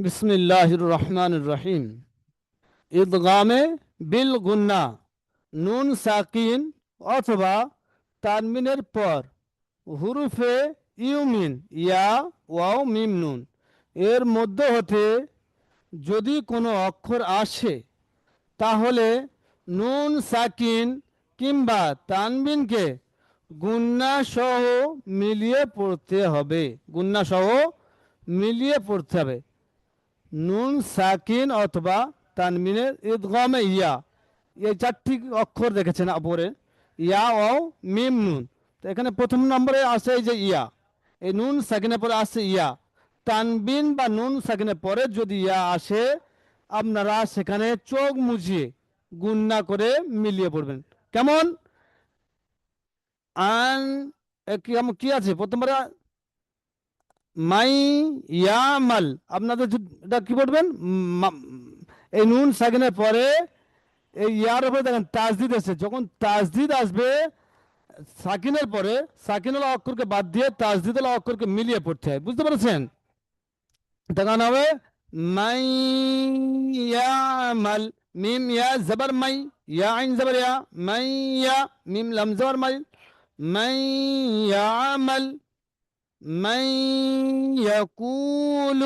বিসমিল্লাহির রহমানির রহিম। ইদগামে বিল গুন্না, নুন সাকিন অথবা তানমিনের পর হুরুফে ইউমিন ইয়া ওয়াও মিম নুন এর মধ্য হতে যদি কোনো অক্ষর আসে তাহলে নুন সাকিন কিংবা তানবিনকে গুন্না সহ মিলিয়ে পড়তে হবে। গুন্না সহ মিলিয়ে পড়তে হবে। নুন সাকিন অথবা তানমিনের ইদগামে ইয়া, এই চারটি অক্ষর দেখেছেন উপরে, ইয়া ও মিম নুন। তো এখানে প্রথম নম্বরে আছে এই যে ইয়া, এই নুন সাকিনের পরে আসছে ইয়া। তানবিন বা নুন সাকিনের পরে যদি ইয়া আসে আপনারা সেখানে চোখ মুজিয়ে গুন্না করে মিলিয়ে পড়বেন। কেমন? আন কি আছে প্রথমবারে? মাই ইয়ামাল। আপনাদের এটা কি পড়বেন? এই নুন সাকিনের পরে এই ইয়ার উপরে দেখেন তাজদিদ আছে। যখন তাজদিদ আসবে সাকিনের পরে, সাকিনুল অক্ষরকে বাদ দিয়ে তাজদিদুল অক্ষরকে মিলিয়ে পড়তে হয়। বুঝতে পেরেছেন? দেখান হবে মাই ইয়ামাল, মিম ইয়া জবর মাই, ইয়া আইন জবর ইয়া, মাই ইয়া, মিম লাম জবর মাই, মাই ইয়ামাল, من يقول،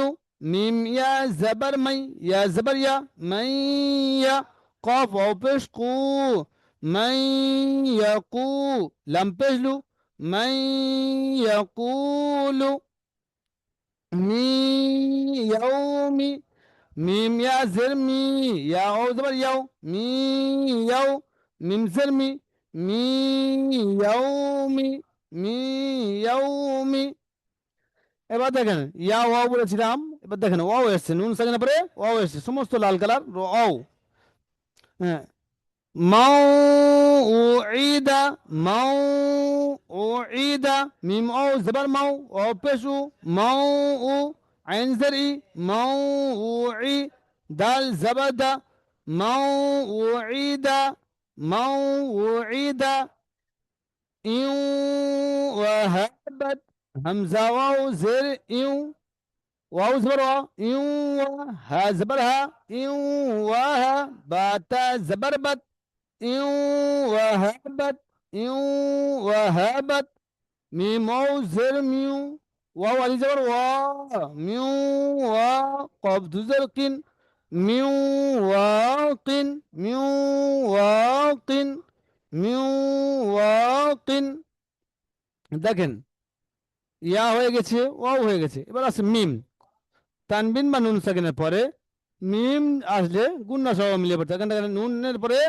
ميم يا زبر مي، يا زبر يا، من يا، قاف او پیش قو، من يقول، لم پیشلو، من يقول، مي يومي، ميم يا زرمي، يا او زبر يو، مي يو، ميم زرمي، مي يومي، مي يومي। এবার দেখেন ইয়া ওয়াও বলেছিলাম, এবার দেখেন ওয়াও এসছে, নুন সাকিনের পরে ওয়াও এসছে, সমস্ত লাল কালার ওয়াও। হ্যাঁ, মাউউইদা, মাউউইদা, মিম ও জবর মাউ ও পেশু, মাউ আইন জারি, মাউউই, দাল জবরদা, মাউউইদা, মাউউইদা, ইউ ওয়াহাবাত, হামজা ওয়াও জের ইউ، واو زبر وا، يو ها زبر ها، يو وها، باتا زبر بت، يو وهبت، يو وهبت، ميم واو زر ميو، واو علي زبر وا، ميو وا، قاف زرقين، ميو واقن، ميو واقن، ميو واقن। দেখেন ইয়া হয়ে গেছে, ওয়াও হয়ে গেছে, এবার আছে মিম। তানবিন বা নুন সাকিনের পরে মিম আসলে গুন্না সহ মিলিয়ে পড়তে। এখানে দেখেন নুনের পরে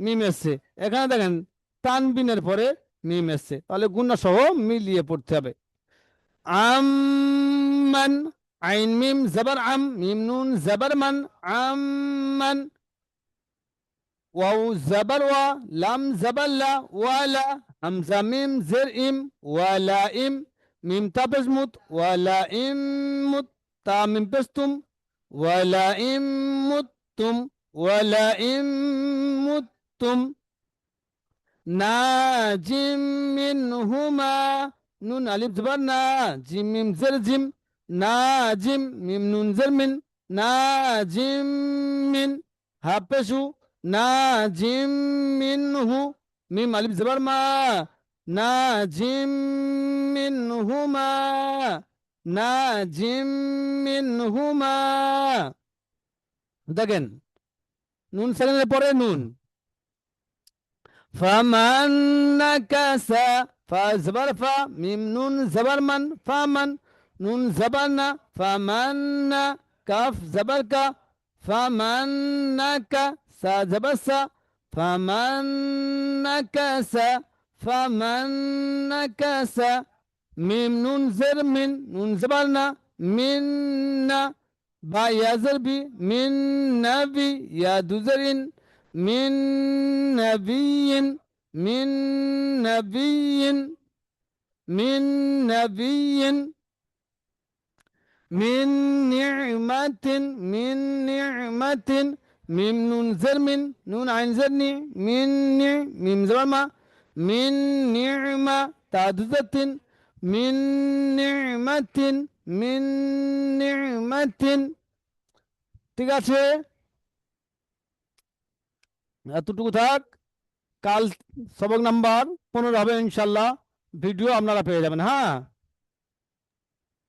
মিম এসছে, এখানে দেখেন তানবিনের পরে মিম এসছে, তাহলে গুন্না সহ মিলিয়ে পড়তে হবে। আম্মান, আইন মিম জবর আম, মিম নুন জবর মান, আম্মান, ওয়াও জবর ওয়া, লাম জবর লা, ওয়ালা, হামজা মিম জের ইম, ওয়ালা ইম, মিম তাপেজ মুত, ওয়ালা ইম মুত, তা মিম পেস্তুম, ওয়ালা ইম মুত্তুম, ওয়ালা ইম মুত্তুম, নাজিম মিনহুমা, নুন আলিফ জবর না, জিম মিম জের জিম, নাজিম, মিম নুন জের মিন, নাজিম মিন, হাফেশু, নাজিম মিনহু, মিম আলিফ জবর মা, নাজিম মিনহুমা, নাজিম মিনহুমা। দেখেন নুন সেকেন্ডের পরে নুন। فمن نكس، فزبر فا، ميم نون زبر من، فمن، نون زبرنا، فمن، كاف زبر كا، فمن نك، سا زبر سا، فمن نكس، فمن نكس، ميم نون زر من، نون زبرنا، منا، با يا زربي، من نبي يا دوزرين، من نبي، من نبي، من نبي، من نعمة، من نعمة، ميم نون زر من، نون عين زرني، من ميم زرما، من نعمة تعددة، من نعمة، من نعمة، ঠিক আছে, এতটুকু থাক। কাল সবক নাম্বার 15 হবে ইনশাল্লাহ, ভিডিও আপনারা পেয়ে যাবেন। হ্যাঁ,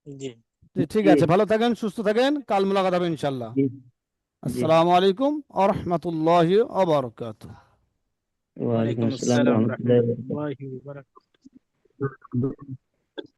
জি ঠিক জি আছে, ভালো থাকেন, সুস্থ থাকেন, কাল মোলাকাত হবে ইনশাল্লাহ। জি জি। আসসালামু আলাইকুম ওয়া রাহমাতুল্লাহি ওয়া বারাকাতুহু। ওয়ালাইকুম ওয়ালাইকুম আসসালাম আসসালাম রহমতুল্লাহ। রাহমাতুল্লাহি ওয়া বারাকাতুহু।